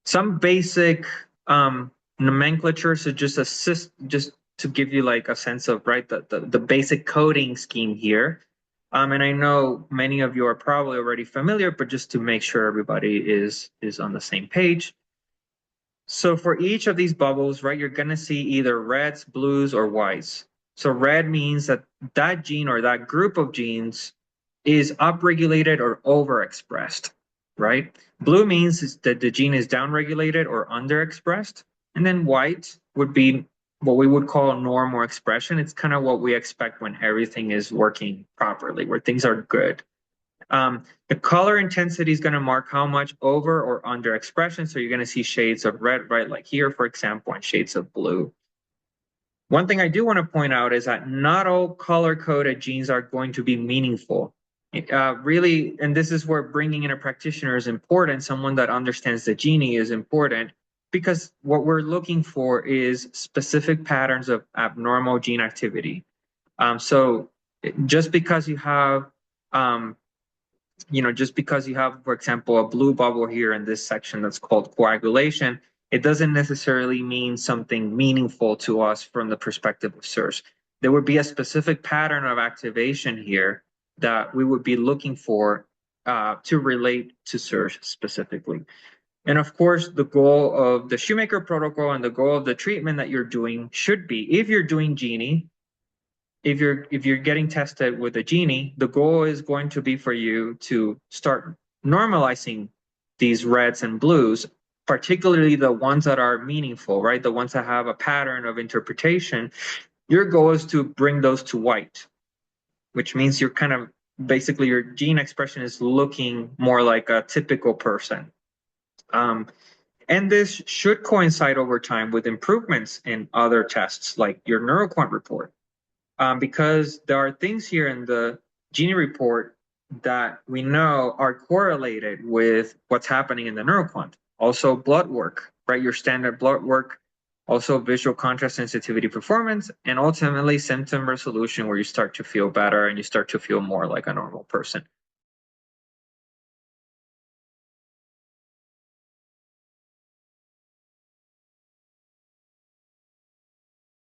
Some basic nomenclature, so just to give you like a sense of the basic coding scheme here. And I know many of you are probably already familiar, but just to make sure everybody is on the same page. So for each of these bubbles, right, you're gonna see either reds, blues, or whites. So red means that that gene or that group of genes is upregulated or overexpressed, right? Blue means that the gene is downregulated or underexpressed. And then white would be what we would call normal expression. It's kind of what we expect when everything is working properly, where things are good. The color intensity is going to mark how much over or under expression. So you're going to see shades of red, right? Like here, for example, and shades of blue. One thing I do want to point out is that not all color-coded genes are going to be meaningful. Really, and this is where bringing in a practitioner is important. Someone that understands the GENIE is important because what we're looking for is specific patterns of abnormal gene activity. So just because you have just because you have, for example, a blue bubble here in this section that's called coagulation, it doesn't necessarily mean something meaningful to us from the perspective of CIRS. There would be a specific pattern of activation here that we would be looking for to relate to CIRS specifically. And of course, the goal of the Shoemaker protocol and the goal of the treatment that you're doing should be, if you're doing GENIE, if you're getting tested with a GENIE, the goal is going to be for you to start normalizing these reds and blues, particularly the ones that are meaningful, right? The ones that have a pattern of interpretation. Your goal is to bring those to white, which means you're kind of basically your gene expression is looking more like a typical person. And this should coincide over time with improvements in other tests like your NeuroQuant report. Because there are things here in the GENIE report that we know are correlated with what's happening in the NeuroQuant. Also blood work, right? Your standard blood work, also visual contrast sensitivity performance, and ultimately symptom resolution where you start to feel better and you start to feel more like a normal person.